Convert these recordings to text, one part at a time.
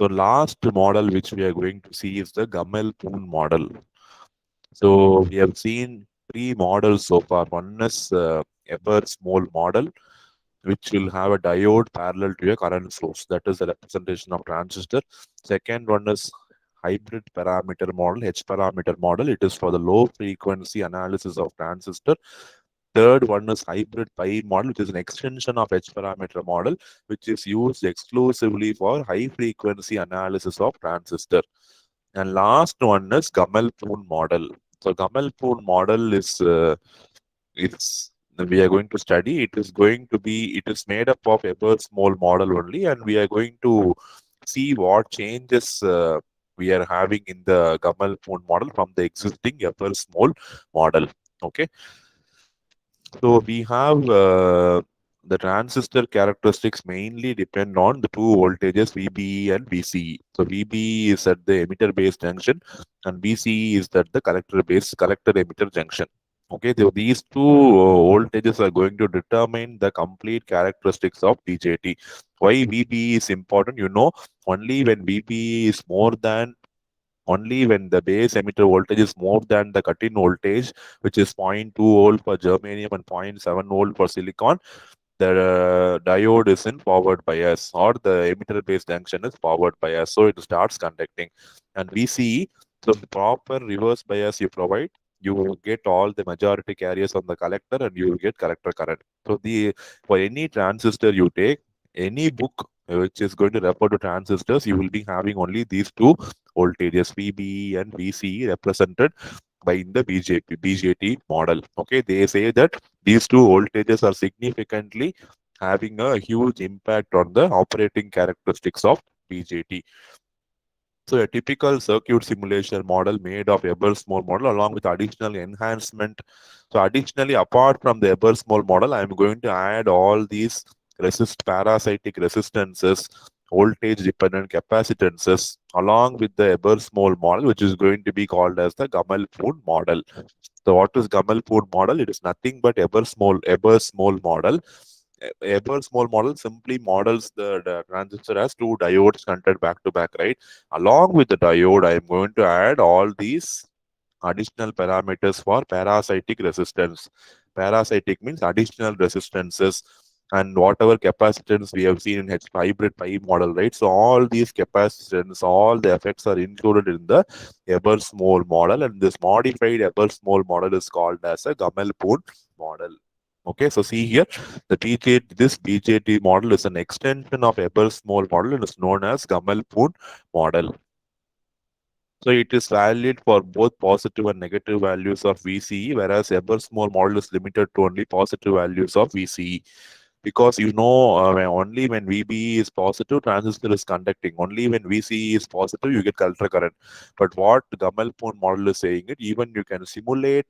So last model which we are going to see is the Gammel-Poon model. So we have seen three models so far. One is Ebers-Moll model, which will have a diode parallel to a current source. That is the representation of transistor. Second one is hybrid parameter model, H parameter model. It is for the low frequency analysis of transistor. Third one is hybrid pi model, which is an extension of H parameter model, which is used exclusively for high frequency analysis of transistor. And last one is Gammel-Poon model. So Gammel-Poon model is it's we are going to study. It is made up of Ebers-Moll model only, and we are going to see what changes we are having in the Gammel-Poon model from the existing Ebers-Moll model. Okay, so we have the transistor characteristics mainly depend on the two voltages VBE and VCE. So VBE is at the emitter base junction and VCE is at the collector emitter junction. Okay, so these two voltages are going to determine the complete characteristics of BJT. Why VBE is important? Only when VBE is more than only when the base emitter voltage is more than the cut-in voltage, which is 0.2 volt for germanium and 0.7 volt for silicon, the diode is in forward bias or the emitter base junction is forward bias. So it starts conducting. And VCE, so the proper reverse bias you provide, you will get all the majority carriers on the collector and you will get collector current. So for any transistor you take, any book which is going to refer to transistors, you will be having only these two voltages VBE and VCE represented by in the BJT model. Okay, they say that these two voltages are significantly having a huge impact on the operating characteristics of BJT. So a typical circuit simulation model made of Ebers-Moll model along with additional enhancement. So additionally, apart from the Ebers-Moll model, I am going to add all these parasitic resistances, voltage dependent capacitances along with the Ebers-Moll model, which is going to be called as the Gammel-Poon model. So what is Gammel-Poon model? It is nothing but Ebers-Moll model. Ebers-Moll model simply models the transistor as two diodes connected back to back, right? Along with the diode, I am going to add all these additional parameters for parasitic resistance. Parasitic means additional resistances and whatever capacitance we have seen in hybrid pi model, right? So all these capacitance, all the effects are included in the Ebers-Moll model, and this modified Ebers-Moll model is called as a Gammel-Poon model. Okay, so see here, this BJT model is an extension of Ebers-Moll model and is known as Gammel-Poon model. So it is valid for both positive and negative values of VCE, whereas Ebers-Moll model is limited to only positive values of VCE. Because only when VBE is positive, transistor is conducting. Only when VCE is positive, you get collector current. But what Gammel-Poon model is saying it, even you can simulate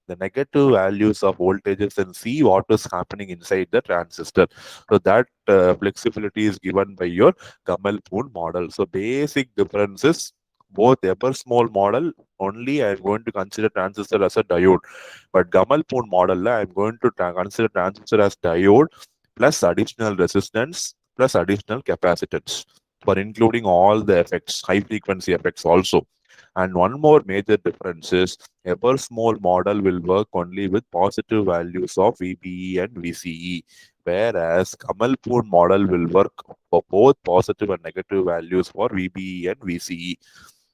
the negative values of voltages and see what is happening inside the transistor. So that flexibility is given by your Gammel-Poon model. So basic differences, both Ebers-Moll model, only I am going to consider transistor as a diode. But Gammel-Poon model, I am going to consider transistor as diode plus additional resistance plus additional capacitance for including all the effects, high frequency effects also. And one more major difference is Ebers-Moll model will work only with positive values of VBE and VCE, whereas Gammel-Poon model will work for both positive and negative values for VBE and VCE.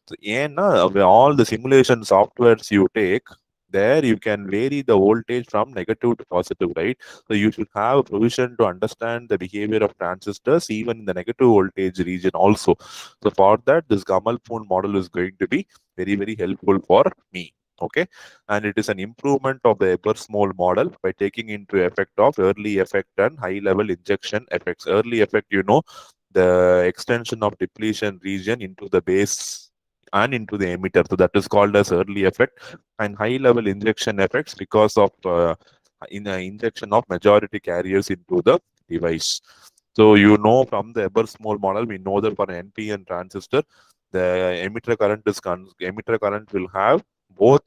So, all the simulation softwares you take, there you can vary the voltage from negative to positive, right? So you should have a provision to understand the behavior of transistors even in the negative voltage region also. So for that, this Gammel-Poon model is going to be very, very helpful for me. Okay, and it is an improvement of the Ebers-Moll model by taking into effect of early effect and high level injection effects. Early effect, the extension of depletion region into the base and into the emitter. So that is called as early effect, and high level injection effects because of injection of majority carriers into the device. So from the Ebers-Moll model, we know that for an NPN transistor, the emitter current will have both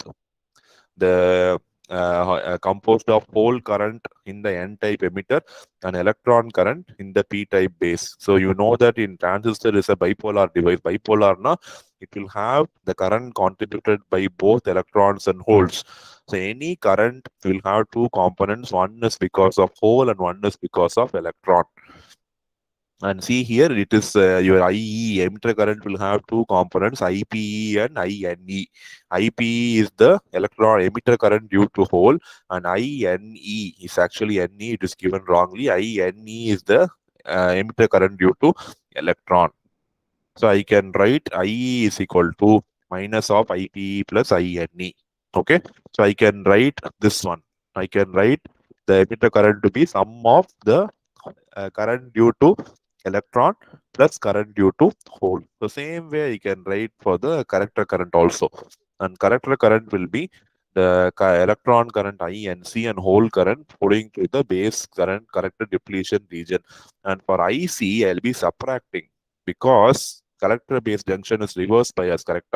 the composed of hole current in the N-type emitter and electron current in the P-type base. So you know that in transistor is a bipolar device. Bipolar, na, it will have the current contributed by both electrons and holes. So any current will have two components. One is because of hole and one is because of electron. And see here, it is your IE emitter current will have two components, IPE and INE. IPE is the electron emitter current due to hole, and INE is actually NE. It is given wrongly. INE is the emitter current due to electron. So I can write IE is equal to minus of IPE plus INE. Okay, so I can write this one. I can write the emitter current to be sum of the current due to electron plus current due to hole. The same way I can write for the collector current also. And collector current will be the electron current INC and hole current flowing to the base current collector depletion region. And for IC, I'll be subtracting because collector base junction is reverse bias, correct?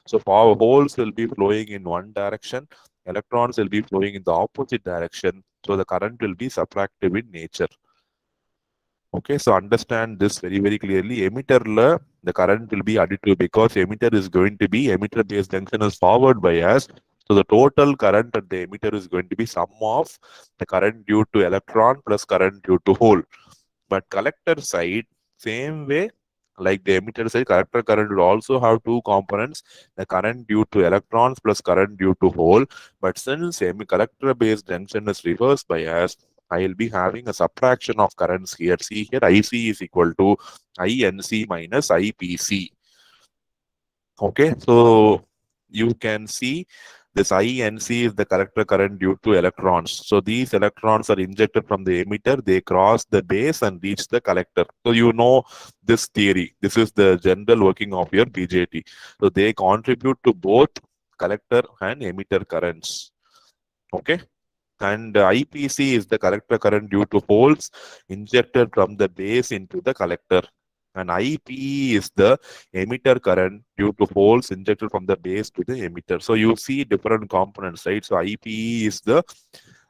So for holes will be flowing in one direction, electrons will be flowing in the opposite direction. So the current will be subtractive in nature. Okay, so understand this very, very clearly. Emitter, the current will be additive because emitter is going to be emitter base junction is forward bias. So the total current at the emitter is going to be sum of the current due to electron plus current due to hole. But collector side, same way, like the emitter side, collector current will also have two components, the current due to electrons plus current due to hole. But since collector based junction is reverse bias, I will be having a subtraction of currents here. See here, IC is equal to INC minus IPC. Okay, so you can see this INC is the collector current due to electrons. So these electrons are injected from the emitter, they cross the base and reach the collector. So you know this theory. This is the general working of your BJT. So they contribute to both collector and emitter currents. Okay. And IPC is the collector current due to holes injected from the base into the collector. And IPE is the emitter current due to holes injected from the base to the emitter. So you see different components, right? So IPE is the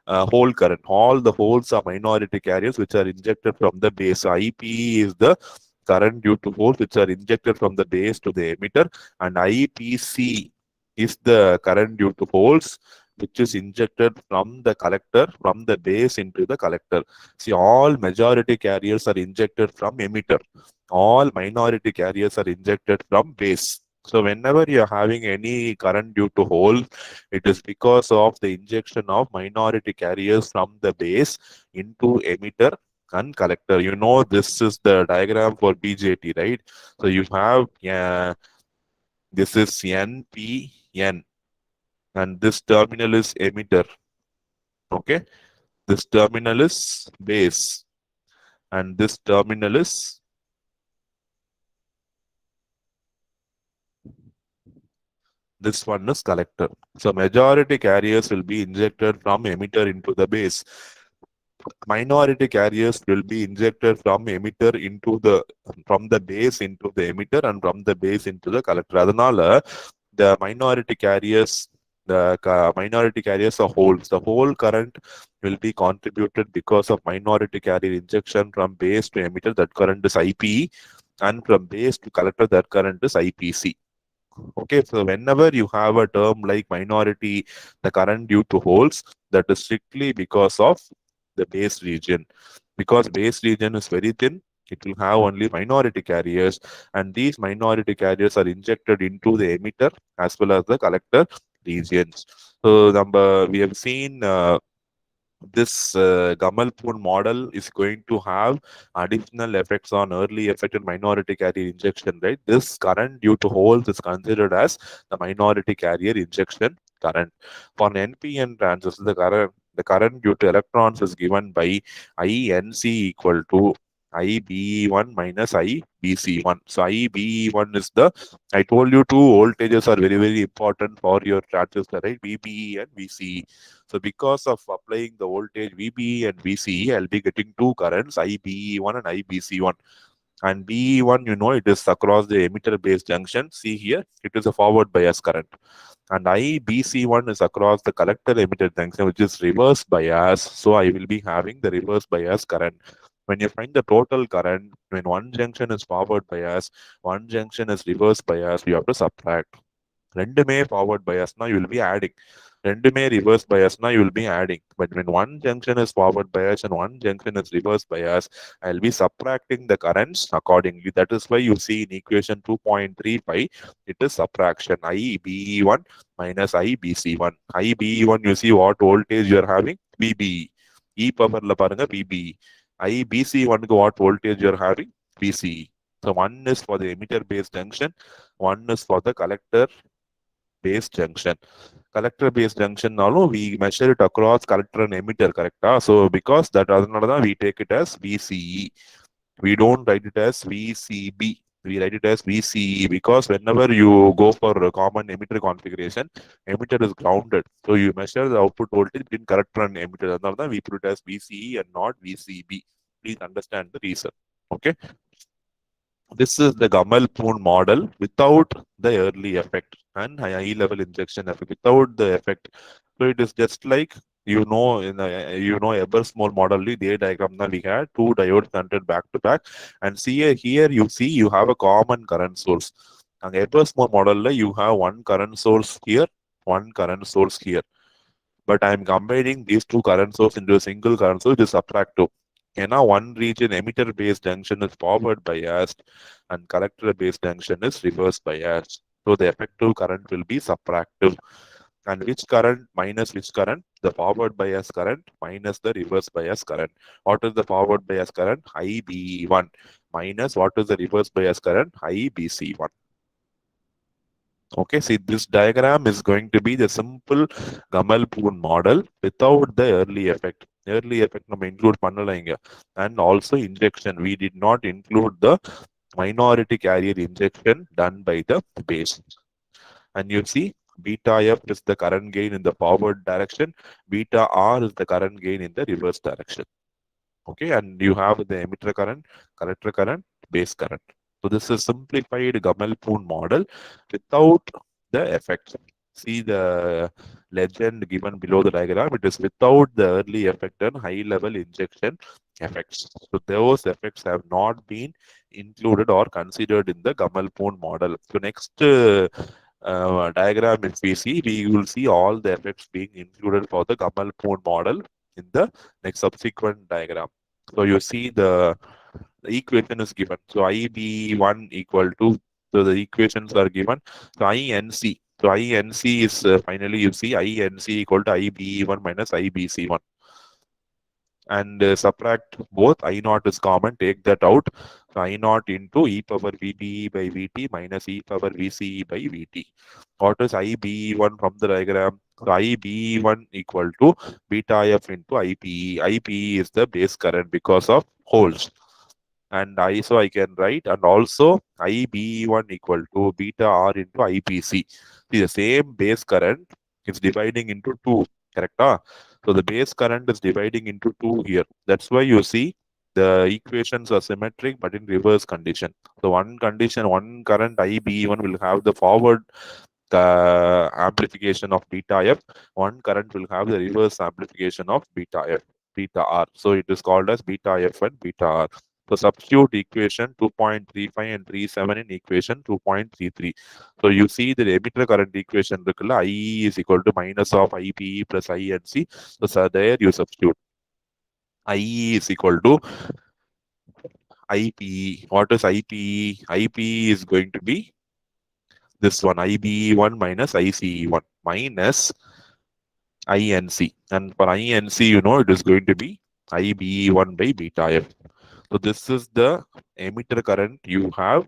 hole current. All the holes are minority carriers which are injected from the base. So IPE is the current due to holes which are injected from the base to the emitter. And IPC is the current due to holes which is injected from the collector, from the base into the collector. See, all majority carriers are injected from emitter. All minority carriers are injected from base. So whenever you're having any current due to hole, it is because of the injection of minority carriers from the base into emitter and collector. You know, this is the diagram for BJT, right? So you have, this is NPN and this terminal is emitter. Okay, this terminal is base and this terminal is this one is collector. So majority carriers will be injected from emitter into the base. Minority carriers will be injected from emitter into the from the base into the emitter and from the base into the collector. Adanala, the minority carriers, minority carriers are holes. The whole current will be contributed because of minority carrier injection from base to emitter. That current is IPE, and from base to collector, that current is IPC. Okay, so whenever you have a term like minority, the current due to holes, that is strictly because of the base region. Because base region is very thin, it will have only minority carriers, and these minority carriers are injected into the emitter as well as the collector regions. So we have seen this Gamal-Poon model is going to have additional effects on early affected minority carrier injection, right? This current due to holes is considered as the minority carrier injection current. For an NPN transistor, the current due to electrons is given by INC equal to IBE1 minus IBC1. So IBE1 is the, I told you two voltages are very, very important for your transistor, right? VBE and VCE. So because of applying the voltage VBE and VCE, I'll be getting two currents, IBE1 and IBC1. And BE1, you know, it is across the emitter base junction. See here, it is a forward bias current. and IBC1 is across the collector emitter junction, which is reverse bias. So I will be having the reverse bias current. When you find the total current, when one junction is forward bias, one junction is reverse bias, you have to subtract. ரெண்டுமே forward biasனா you will be adding. ரெண்டுமே reverse biasனா you will be adding. But when one junction is forward bias and one junction is reverse bias, I'll be subtracting the currents accordingly. That is why you see in equation 2.35, it is subtraction. IBE1 minus IBC1. IBE1, you see what voltage you are having? VBE. E powerல பாருங்க VBE. IBC1 க்கு what voltage you are having? VCE. So one is for the emitter based junction, one is for the collector based junction. Collector based junction நாலும் we measure it across collector and emitter, correcta? So because that அதனால தான் we take it as VCE. We don't write it as VCB. We write it as VCE because whenever you go for a common emitter configuration, emitter is grounded. So you measure the output voltage between collector and emitter. அதனால தான் we put it as VCE and not VCB. Please understand the reason. Okay. This is the Gamal-Poon model without the early effect and high level injection effect, without the effect. So it is just like in Ebers small model day diagram that we had two diodes connected back to back, and see here you see you have a common current source. And Ebers small model you have one current source here, one current source here. But I am combining these two current source into a single current source, which is subtractive. Now one region emitter based junction is forward biased and collector based junction is reverse biased. So the effective current will be subtractive. And which current minus which current? The forward bias current minus the reverse bias current. What is the forward bias current? IBE1 minus what is the reverse bias current? IBC1. Okay, see this diagram is going to be the simple Gamal-Poon model without the early effect. Early effect நம்ம include பண்ணல இங்க. And also injection. We did not include the minority carrier injection done by the base. And you see beta F is the current gain in the forward direction. Beta R is the current gain in the reverse direction. Okay, and you have the emitter current, collector current, base current. So this is simplified Gamal-Poon model without the effects. See the legend given below the diagram. It is without the early effect and high level injection effects. So those effects have not been included or considered in the Gamal-Poon model. So next diagram, if we see, we will see all the effects being included for the Gamal-Poon model in the next subsequent diagram. So you see the equation is given. So IB1 equal to, so the equations are given. So INC. So INC is finally you see INC equal to IBE1 minus IBC1. And subtract both. I naught is common, take that out. So I naught into e power VBE by VT minus e power VCE by VT. What is IBE1 from the diagram? So IBE1 equal to beta F into IPE. IPE is the base current because of holes. And so I can write, and also IBE1 equal to beta R into IPC. See, the same base current is dividing into two, correct? So the base current is dividing into two here. That's why you see the equations are symmetric but in reverse condition. So one condition, one current IBE1 will have the forward amplification of beta F. One current will have the reverse amplification of beta F, beta R. So it is called as beta F and beta R. So substitute equation 2.35 and 37 in equation 2.33. So you see the emitter current equation, IE is equal to minus of IPE plus INC. So there you substitute. IE is equal to IPE. What is IPE? IPE is going to be this one, IBE1 minus ICE1 minus INC. And for INC, you know, it is going to be IBE1 by beta F. So this is the emitter current you have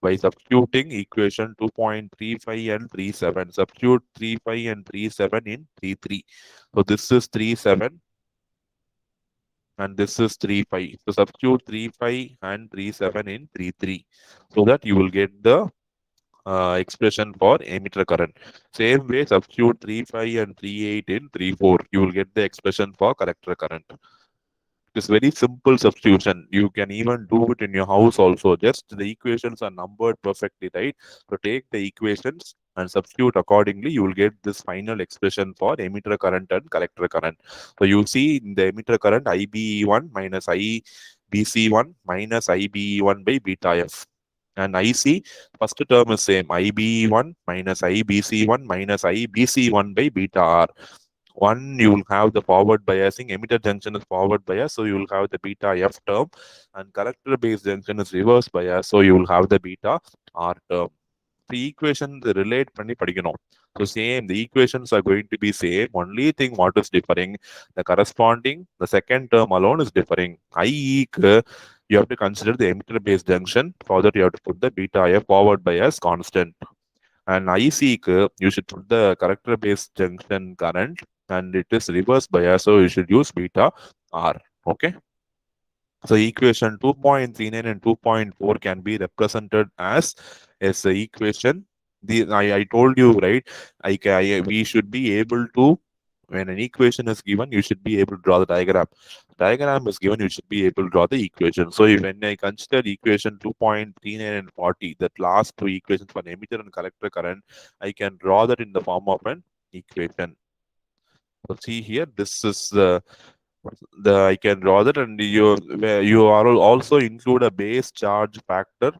by substituting equation 2.35 and 37. Substitute 35 and 37 in 33. So this is 37 and this is 35. So substitute 35 and 37 in 33 so that you will get the expression for emitter current. Same way, substitute 35 and 38 in 34. You will get the expression for collector current. It's very simple substitution. You can even do it in your house also. Just the equations are numbered perfectly, right? So take the equations and substitute accordingly, you will get this final expression for emitter current and collector current. So you see in the emitter current IBE1 minus IBC1 minus IBE1 by beta F. And IC, first term is same, IBE1 minus IBC1 minus IBC1 by beta R. One, you will have the forward biasing, emitter junction is forward bias, so you will have the beta F term, and collector base junction is reverse bias, so you will have the beta R term. The equations relate பண்ணி படிக்கணும். So same, the equations are going to be same. Only thing what is differing, the corresponding, the second term alone is differing. IE you have to consider the emitter base junction. For that you have to put the beta F forward bias constant. And IC you should put the collector base junction current, and it is reverse bias, so you should use beta R. Okay. So equation 2.39 and 2.4 can be represented as the equation. I told you, right? We should be able to, when an equation is given, you should be able to draw the diagram. Diagram is given, you should be able to draw the equation. So when I consider equation 2.39 and 40, that last two equations for emitter and collector current, I can draw that in the form of an equation. So see here, this is the I can draw that, and you are also include a base charge factor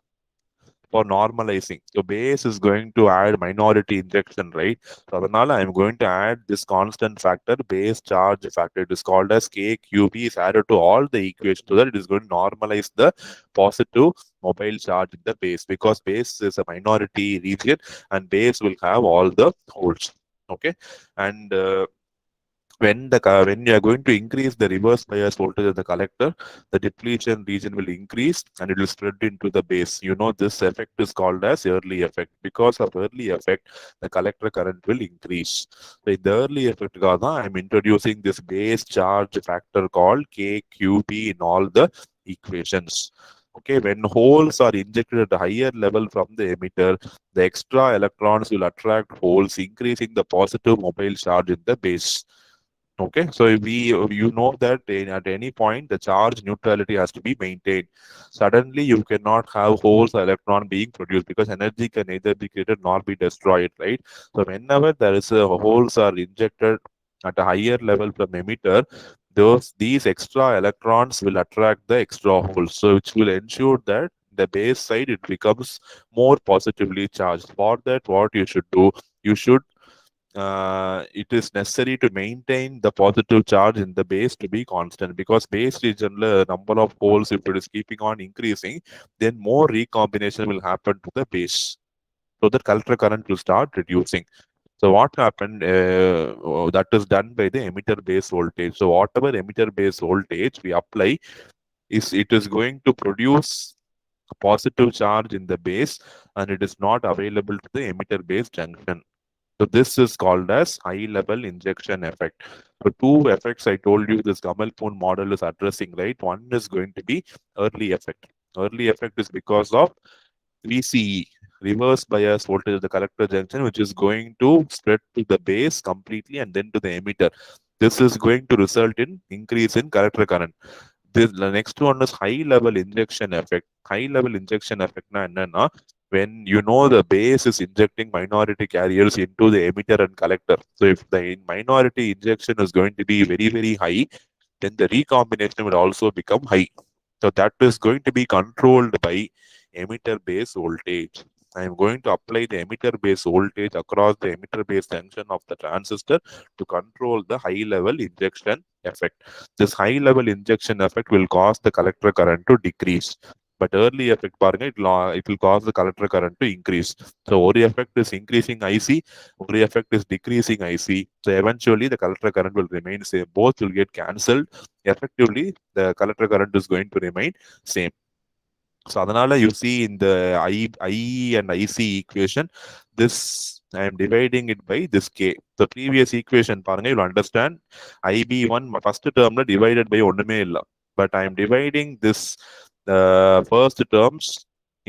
for normalizing. So base is going to add minority injection, right? So adhanala I am going to add this constant factor, base charge factor. It is called as KQB, is added to all the equations so that it is going to normalize the positive mobile charge in the base, because base is a minority region and base will have all the holes. Okay, and when you are going to increase the reverse bias voltage of the collector, the depletion region will increase and it will spread into the base. You know, this effect is called as early effect. Because of early effect, the collector current will increase. So in the early effect, I am introducing this base charge factor called KQB in all the equations. Okay, when holes are injected at a higher level from the emitter, the extra electrons will attract holes, increasing the positive mobile charge in the base. Okay, so you know that at any point the charge neutrality has to be maintained. Suddenly you cannot have holes or electron being produced, because energy can neither be created nor be destroyed, right? So whenever there is a holes are injected at a higher level from emitter, these extra electrons will attract the extra holes, so which will ensure that the base side it becomes more positively charged. For that, what you should do, you should it is necessary to maintain the positive charge in the base to be constant, because base region number of holes, if it is keeping on increasing, then more recombination will happen to the base, so that collector current will start reducing. So what happened, that is done by the emitter base voltage. So whatever emitter base voltage we apply, it is going to produce a positive charge in the base, and it is not available to the emitter base junction. So this is called as high level injection effect. So two effects I told you this Gamal-Poon model is addressing, right? One is going to be early effect. Early effect is because of VCE, reverse bias voltage of the collector junction, which is going to spread to the base completely and then to the emitter. This is going to result in increase in collector current. The next one is high level injection effect. High level injection effect na என்னன்னா, when you know the base is injecting minority carriers into the emitter and collector. So if the minority injection is going to be very, very high, then the recombination will also become high. So that is going to be controlled by emitter base voltage. I am going to apply the emitter base voltage across the emitter base junction of the transistor to control the high level injection effect. This high level injection effect will cause the collector current to decrease. But early effect, it will cause the collector current to increase. So Ori effect is increasing IC, Ori effect is decreasing IC. So eventually the collector current will remain same. Both will get cancelled. Effectively, the collector current is going to remain same. So அதனால you see in the IE and IC equation, this I am dividing it by this K. The previous equation, you will understand IB1 first term divided by ஒண்ணுமே இல்ல. But I am dividing this first terms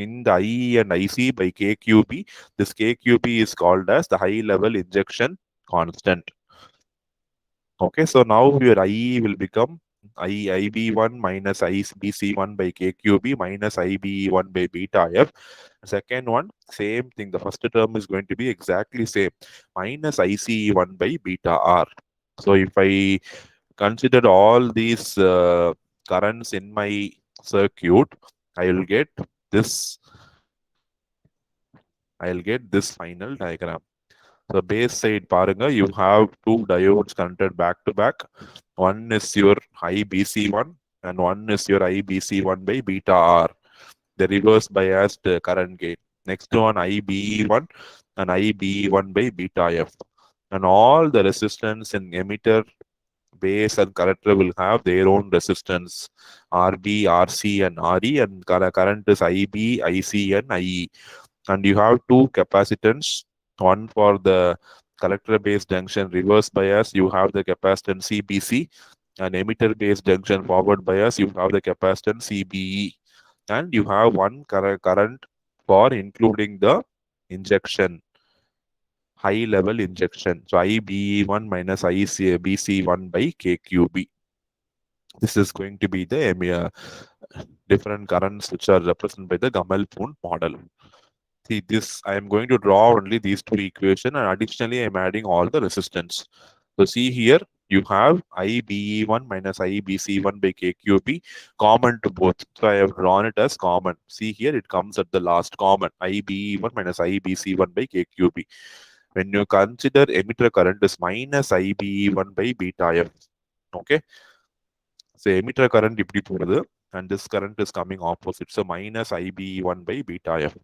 in the IE and IC by KQB. This KQB is called as the high level injection constant. Okay, so now your IE will become IB1 minus IBC1 by KQB minus IBE1 by beta F. Second one, same thing. The first term is going to be exactly same, minus ICE1 by beta R. So if I consider all these currents in my circuit, I will get this. I'll get this final diagram. So base side paranga, you have two diodes connected back to back. One is your IBC1 and one is your IBC1 by beta R, the reverse biased current gate. Next one IBE1 and IBE1 by beta F. And all the resistance in emitter, base and collector will have their own resistance, RB, RC and RE, and current is IB, IC and IE. And you have two capacitance, one for the collector based junction reverse bias, you have the capacitance CBC, and emitter based junction forward bias, you have the capacitance CBE, and you have one current for including the injection, high level injection. So IBE1 minus IBC1 by KQB. This is going to be the different currents which are represented by the Gamal-Poon model. See this, I am going to draw only these two equations, and additionally I am adding all the resistance. So see here, you have IBE1 minus IBC1 by KQB common to both. So I have drawn it as common. See here, it comes at the last common, IBE1 minus IBC1 by KQB. When you consider emitter current is minus IBE1 by beta F. Okay. So emitter current இப்படி போகுது, and this current is coming opposite. So minus IBE1 by beta F.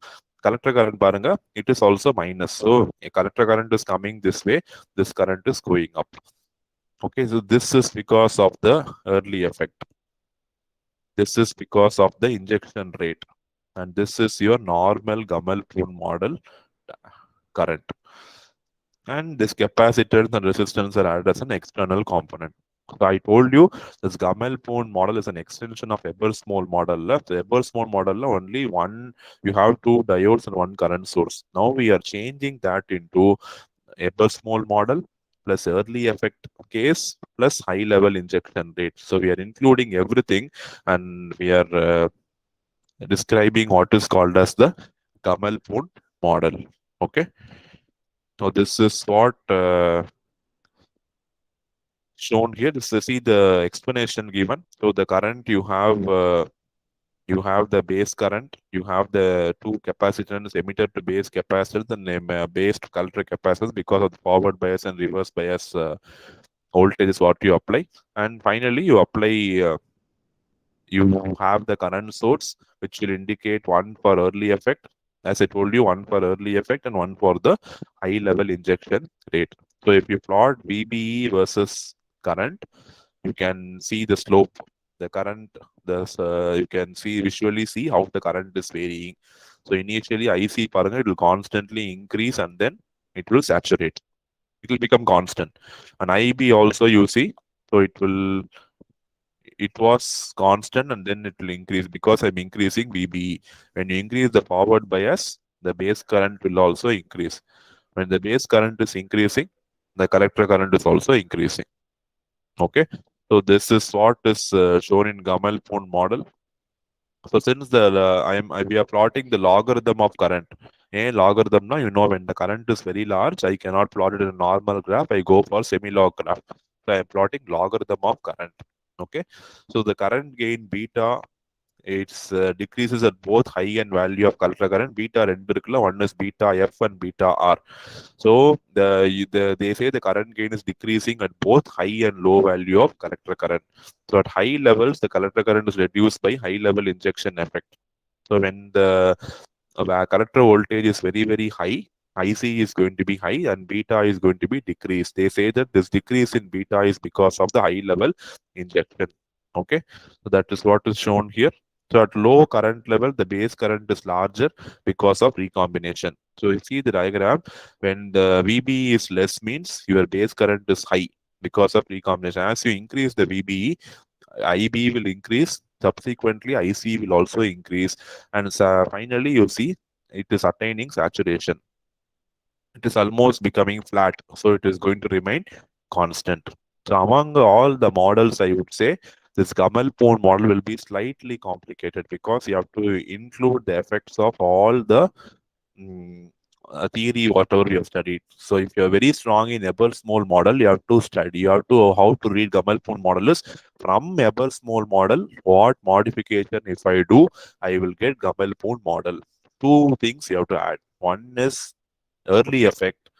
Collector current பாருங்க, it is also minus. So a collector current is coming this way, this current is going up. Okay, so this is because of the early effect. This is because of the injection rate. And this is your normal Gamal-Poon model current. And this capacitors and resistance are added as an external component. So I told you this Gamal-Poon model is an extension of Ebers-Moll model. The Ebers-Moll model only one, you have two diodes and one current source. Now we are changing that into Ebers-Moll model plus early effect case plus high level injection rate. So we are including everything, and we are describing what is called as the Gamal-Poon model. Okay. So this is what shown here. This is see the explanation given. So the current you have the base current, you have the two capacitors, emitter to base capacitors, and base to collector capacitors because of the forward bias and reverse bias voltage is what you apply. And finally you apply you have the current source which will indicate one for early effect, as I told you, one for early effect and one for the high level injection rate. So if you plot VBE versus current, you can see the slope, the current, you can visually see how the current is varying. So initially IC paranga, it will constantly increase and then it will saturate. It will become constant. And IB also you see, so it was constant and then it will increase because I'm increasing VBE. When you increase the forward bias, the base current will also increase. When the base current is increasing, the collector current is also increasing. Okay, so this is what is shown in Gamal-Poon model. So since we are plotting the logarithm of current. Logarithm now, when the current is very large, I cannot plot it in a normal graph. I go for semi-log graph. So I am plotting logarithm of current. Okay, so the current gain beta, it's decreases at both high and value of collector current. Beta one is beta F and beta R. So they say the current gain is decreasing at both high and low value of collector current. So at high levels, the collector current is reduced by high level injection effect. So when the collector voltage is very, very high, IC is going to be high and beta is going to be decreased. They say that this decrease in beta is because of the high level injection. Okay, so that is what is shown here. So at low current level, the base current is larger because of recombination. So you see the diagram, when the VBE is less means your base current is high because of recombination. As you increase the VBE, IB will increase, subsequently IC will also increase, and finally you see it is attaining saturation. It is almost becoming flat, so it is going to remain constant. So among all the models, I would say This Gamal-Poon model will be slightly complicated because you have to include the effects of all the mm, theory, whatever you have studied. So if you're very strong in Ebers-Moll model, you have to study. You have to how to read Gamal-Poon model is from Ebers-Moll model. What modification if I do, I will get Gamal-Poon model. Two things you have to add. One is early effect.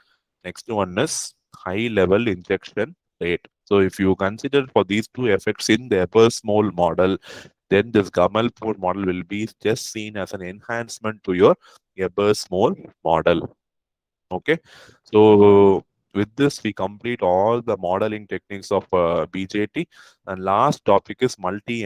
Next one is high level injection rate. So if you consider for these two effects in the Ebers-Moll model, then this Gamal-Poon model will be just seen as an enhancement to your Ebers-Moll model. Okay. So with this, we complete all the modeling techniques of BJT. And last topic is multi